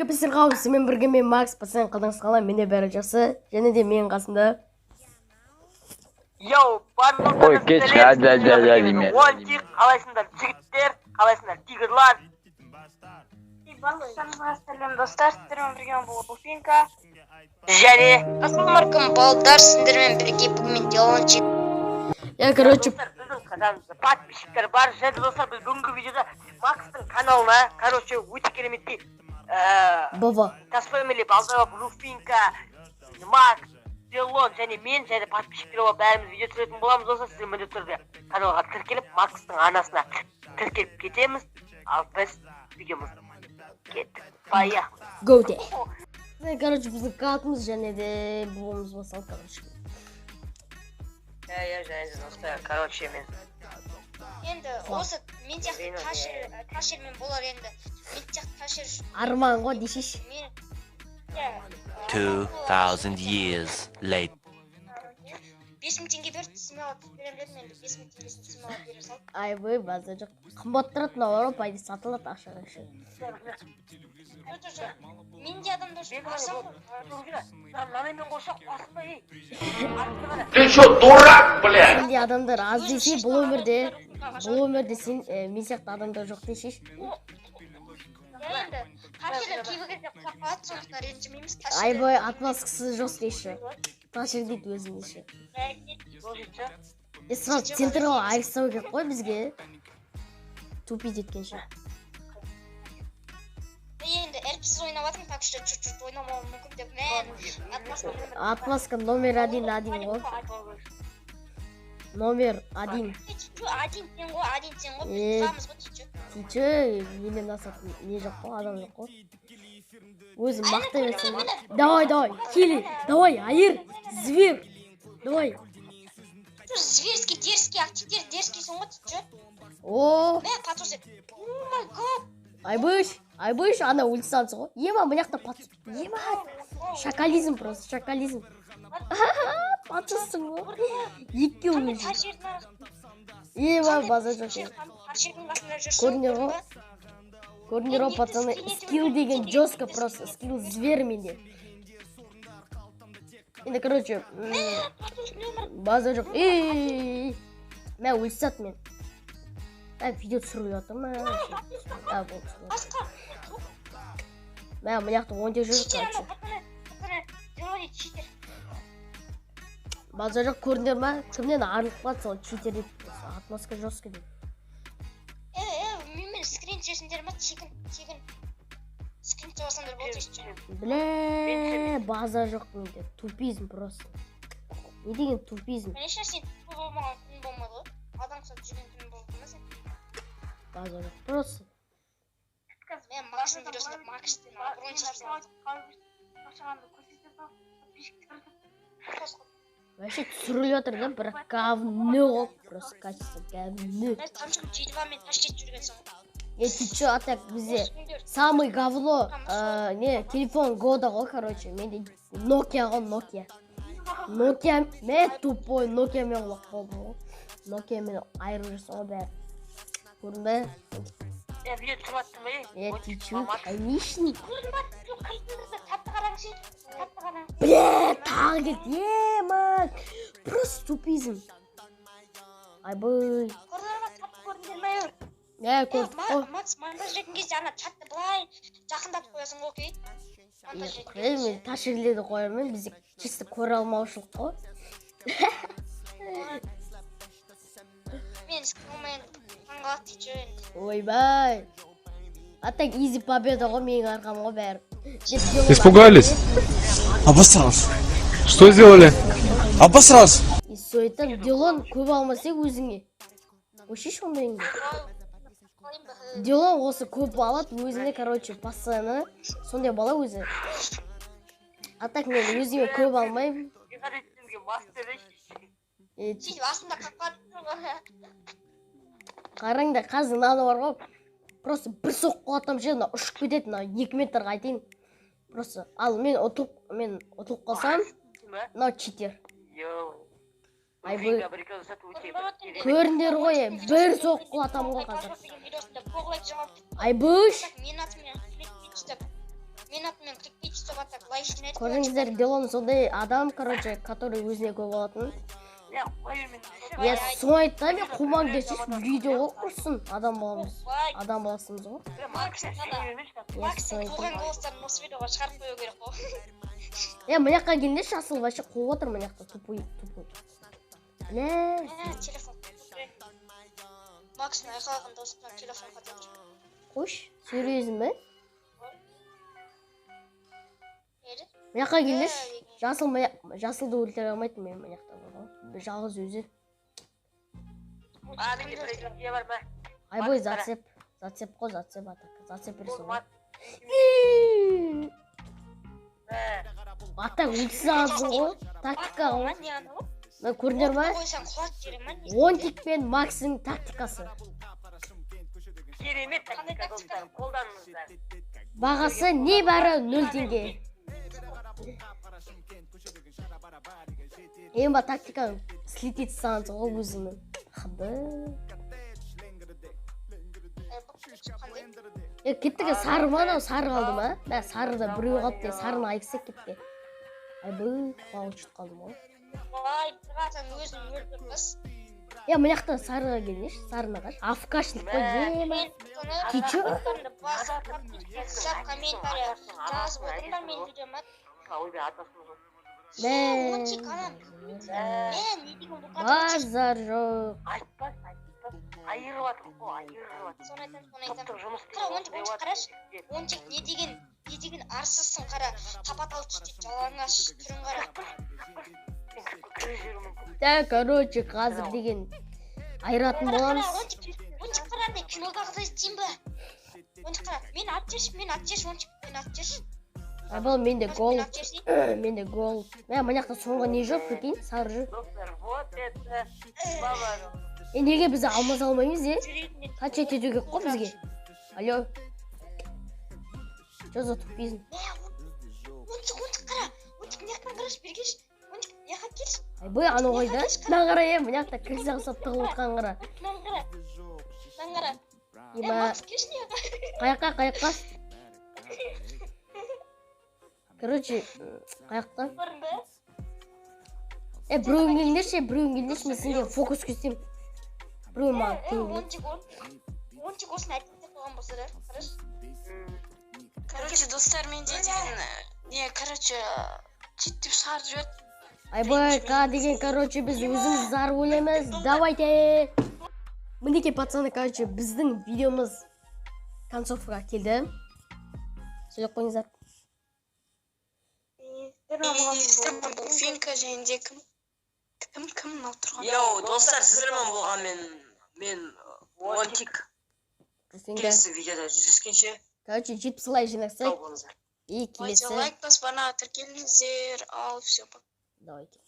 Капитан Хаус, мен бірге мен Макс, пацан қалдыңыз қала, менде бәрі жақсы, және де менің қасымда. Йоу, барлықтарыңыз Ой, кеш, деймін. Онтик, қалайсыңдар жігіттер, қалайсыңдар тигрлар. Барлықтарыңызға сәлем достар, сіздермен бірге бұл Буфинка. Және Ассалаумалейкум балдар, сіздермен бірге бүгін Делончик. Короче, біздің каналымызда подписчиктер бар. Және достар, біз бүгінгі видеода Макстың каналына, өте кереметтей Бова. Тасфэмили, Балдава, Буфинка, Макс, Делон және мен және подписчиктер бар, бәріміз видео түсіретін боламыз. Достар, сіздер міндетті түрде каналға тіркеліп, Макстың анасына тіркеліп кетеміз. Ал біз видеомызды кеттік. Поехали. Go де. Короче, біздің картымыз және де бұғымыз басал, короче. Және достар, короче, мен Енді осы мен сияқты ташермен болар енді. Мен сияқты ташер. Арман ғой дейсіз. 2000 years later. 5000 теңге берді, смело берем дедім енді 5000 теңгесін смело бере салып. Айбой, база жоқ. Қымбат тұрады, наоборот, пайда сатылады ақшаға үшін. Мен де адамдар үшін барсам ғой. Нанамен қоса қосында, ей. Ты что, дурак, блядь? Сенде адамдар аз десе, бұл өмірде сен мен сияқты адамдар жоқ дейсіз. Енді ташерлер кейбір кезде қорқады, сондықтан ренжімейміз. Айбой, атмаскасы жоқ дейші. Ташер дейді өзін дейші. Сразу центрға айырсау керек қой бізге. Тупить еткенше. Енді әріпсіз ойнаватым, так что чуть-чуть ойнамауым мүмкін деп мен Атмаска номер 1 ғой. Номер 1. Один сен ғой, біз тұрамыз ғой түйчі. Түйчі, менен асатын не жоқ қой, адам жоқ қой. Өзім мақтай берсен. Давай, кели, давай, айыр, зверь, давай. Зверский, дерзкий, активтер, дерзкийсің ғой түйчі. О, Мен патос ет. О май гад. Айбыш, ана ультисансың ғой. Ема, мынақта патос. Ема, шакализм просто, шакализм. Патоссың ғой. Екі Қандай өзі. ташердің арасында. Ема, база жоқ. Ташердің қасында жүрсің. Көрінер ғой, пацаны. Скилл деген жестко просто. Скилл зверь менде. Енді, короче, база жоқ. Мен ультисат мен. Видео түсіріліп жатыр ма? Басқа. Мен мынаяқты 10 жүріп Читер короче. ана, делает читер. База жоқ көрінер ма? Кімнен арылып қалды сол читер деп. Атмосфера жестко деп. Мен скрин түсесіңдер ма? Тегін. Скрин түсесіңдер болды еще. Бля, база жоқ менде. Тупизм просто. Не деген тупизм? Мен ешнәрсе сен тупо болмаған күн болмады ғой. Адам сатып жүрген күн болды ма сен? База жоқ просто. Мен Макстың видеосында Макстың брончерсін Вообще түсіріліп жатыр да, бірақ говно ғой. Просто качество говно. Тамшық G2 мен ташкент жүргенсің ғой. Ты чё, а так бізде самый говно, телефон года ғой, короче. Менде Nokia ғой, Nokia, мен тупой Nokia мен олақ болды ғой. Nokia мен айырып жүрсің ғой бәрі. Көрдің бе? Видео түсіріп ей. Ты чё, конечно. Тәтті қараңыз, тәтті қараңыз. Бля, тағы кет, ема. Просто тупизм. Айбой. Көрдіңдер ма, тәтті көрдіңдер ма өр? Көрдік қой. Макс, монтаж жеген кезде ана тәтті былай жақындатып қоясың ғой, окей? Мен ташерлерді қоярмен, бізде чисто көре алмаушылық қой. Мен скроммен таңғалады түйчі енді. Ойбай. А так изи победа ғой, менің арқам ғой бәрі. Испугались? Обосрался. Что сделали? Обосрался. И сөйтіп, Делон көп алмасек өзіңе. Вообще шондайың. Делон осы көп алады өзіне, короче, постоянно. Сондай бала өзі. А так мен өзіме көп алмаймын. Сөйтіп астында қақпады. Қараңда қазір мынаны бар ғой. Просто бір соққы атам же, ұшып кетеді, 2 метрға айтайын. Просто, ал мен ұтылып қалсам, читер. Айбой. Көріндер ғой, бір соққы атам ғой қазір. Видеосында поглайт жауап. Айбуш. Мен атымен ештеңе айтпай Көрдіңіздер, Делон сондай адам, короче, который өзіне көп алатын. Я қой мен Я соны айтты, мен қуман десеш, видео құрсын. Адам баламыз. Адам баласымыз ғой. Макстың туған голостарын осы видеоға шығарып қою керек қой. Мына жаққа келіңдерші, асыл вообще қуып отыр мына жақта, тупой. Бля. Телефон. Макстың айқалған дауысынан телефон қатады. Қош, серьезно ма? Еді? Мына жаққа келіңдерші. Жасылды өлтіре алмайтын мен мына жақта болған. Жалғыз өзі. Менде бір идея бар ма? Айбой, зацеп. Зацеп қой, зацеп атака. Зацеп берсін ғой. Атак өлтісі алсын ғой. Тактика ғой. Не анау? Мен көрдіңдер ма? Қойсаң құлат жере ма? 10 пен Максың тактикасы. Керемет тактика достар, қолданыңыздар. Бағасы небәрі 0 теңге. Ең ба тактиканы слететь сағансы ғой өзімнің. Қады. Кеттігі сары ма анау, сары қалды ма? Мә сарыда біреу қалды де сарыны айқысып кетті. Айбы, қуалы жұт қалдым ғой. Ой, тұратын өзін өлтірміз. Мына жақта сарыға келмеш, сарыны қаш. Афкашник қой, ема. Ты чё? Сап комментария жазып отырмдар мен видеома. Ойбай, атасымыз ғой. Ончик анам. Мен не деген бұқатыр. Базар жоқ. Айтпас. Айырып атыр ғой, айырып атыр. Соны айтам. Топтық жұмыс Қара, ончик қарашы. Ончик не деген арсызсың қара. Тапаталы түстеп жалаңаш түрін қара. Короче, қазір деген айыратын боламыз. Ончик қара, не кинодағыдай істейін ба? Ончик қара, мен ат жеш, ончик, мен ат жеш. Бұл менде гол. Менде гол. Мына жақта соңғы не жоқ, прикинь, сары жүр. Достар, вот это бабаның. Неге біз алмаз алмаймыз, Қанша тетуге қой бізге? Алло. Что за тупизм? Ончик қара, ончик не жақтан қараш, бергеш. Ончик не жақтан келші. Айбой, анау қайда? Мына қара, мына жақта крыса қысап тығылып отқан қара. Мынаны қара. Макс, келші не Қаяққа? Короче, қаяқта? Біреуін келіңдерші, мен сізге фокус көстем. Біреуін маған келіңдер. Ончик осыны айтып қойған болса да, қараш. Короче, достар, менде деген, короче, сөйтіп шығарып жүреді. Айбой, деген, короче, біз өзіміз зар ойлаймыз. Давайте! Мінеке, пацаны, короче, біздің видеомыз концовкаға келді. Сөйлеп қойыңыздар. Бұл Финка және кім мынау тұрған? Йоу, достар, сіздермен болған мен Ончик. Келесі видеода жүздескенше. Короче, 70 лайк жинақсақ. И келесі. Лайк баспана, тіркеліңіздер, ал, все. Давайте.